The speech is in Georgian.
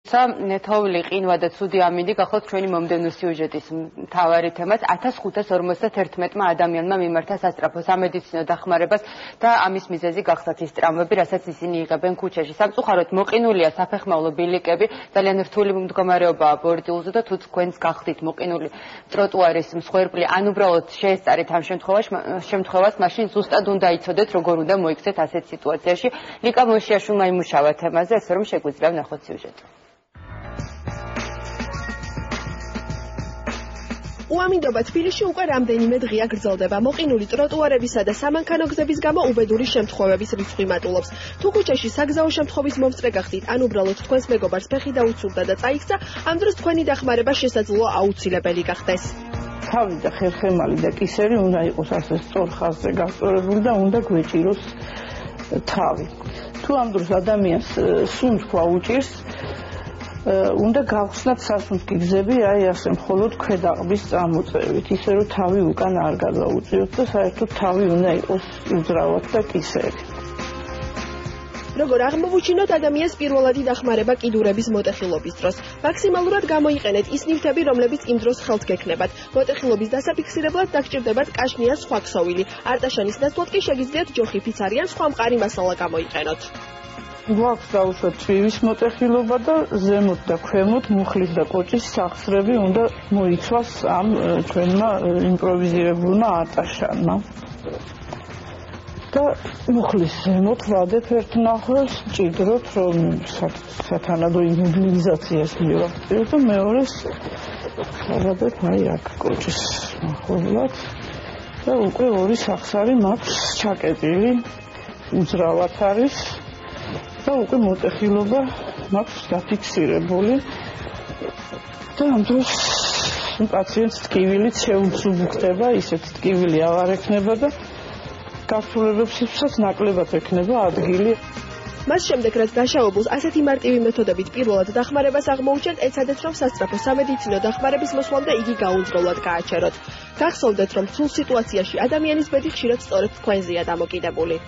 თოვლი, ყინვა და ცუდი ამინდი გახლავთ ჩვენი მომდევნო სიუჟეტის მთავარი თემაც 1551 ადამიანმა მიმართა სასწრაფო სამედიცინო დახმარებას და ამის მიზეზი გახსათ ის ტრამვები, რასაც ისინი იღებენ ქუჩაში. სამწუხაროდ მოყინულია საფეხმავლო ბილიკები, ძალიან რთული მდგომარეობაა ბორტილზე და თუ თქვენს გახდით მოყინული ტროტუარის მსხვერპლი, ან უბრალოდ შეესწარით ამ შემთხვევას, მაშინ ზუსტად უნდა იცოდეთ, როგორ უნდა მოიქცეთ ასეთ სიტუაციაში. ლიკა მოშიაშვილმა იმუშავა თემაზე, ასე რომ შეგვიძლია ვნახოთ სიუჟეტი. უამინდობა თბილისში უკვე რამდენიმე დღეა გრძელდება. მოყინული ტროტუარებისა და სამანქანო გზების გამო უბედური შემთხვევების რიცხვი მატულობს. თუ ქუჩაში საგზაო შემთხვევის მომწრე გახდით, ან უბრალოდ თქვენს მეგობარს ფეხი დაუცურდა და წაიქცა, ამ დროს თქვენი დახმარება შესაძლოა აუცილებელი გახდეს. თავი და ხერხემალი და კისერი უნდა იყოს ასე სწორ ხაზზე გასწორებული და უნდა გვეჭიროს თავი. თუ ამ დროს ადამიანს სუნთქვა უჭირს, უნდა გავხსნათ სასუნთქი გზები, აი ასე მხოლოდ ქვედაყბის წამოწევით, ისე რომ თავი უკან არ გადაუწიოთ და საერთოდ თავი უნდა იყოს უძრავად და კისერი. როგორ აღმოვუჩინოთ ადამიანს პირველადი დახმარება კიდურების მოტეხილობის დროს. მაქსიმალურად გამოიყენეთ ის ნივთები, რომლებიც იმ დროს ხელთ გექნებათ. მოტეხილობის დასაფიქსირებლად დაგჭირდებათ კაშნი ან სხვა ქსოვილი. არტაშანის ნაცვლად კი შეგიძლიათ ჯოხი, ფიცარი ან სხვა მყარი მასალა გამოიყენოთ. გვაქვს დაუშვათ წვივის მოტეხილობა და ზემოთ და ქვემოთ მუხლის და კოჭის სახსრები უნდა მოიცვას ამ ჩვენმა იმპროვიზირებულმა არტაშანმა. და მუხლის ზემოთ ვადებ ერთ ნახვას, ჭიდროთ, რომ სათანადო იმობილიზაციას მივაღწიოთ და მეორეს ვადებ აი აქ კოჭის ნახვად და უკვე ორი სახსარი მაქვს ჩაკეტილი, უძრავად არის. და უკვე მოტეხილობა მაქვს დაფიქსირებული და ამ დროს პაციენტს ტკივილით შეუცუბუქდება, ისეთ ტკივილი აღარ ექნება და გართულებებსაც ნაკლებად ექნება ადგილი. მას შემდეგ, რაც დაშავებულს ასეთი მარტივი მეთოდებით პირველად დახმარებას აღმოუჩენთ, ეცადეთ, რომ სასწრაფო სამედიცინო დახმარების მოსვლამდე იგი გაუძრაულად გააჩეროთ. გახსოვდეთ, რომ სულ სიტუაციაში ადამიანის ბედი ხშირად სწორედ თქვენზეა დამოკიდებული.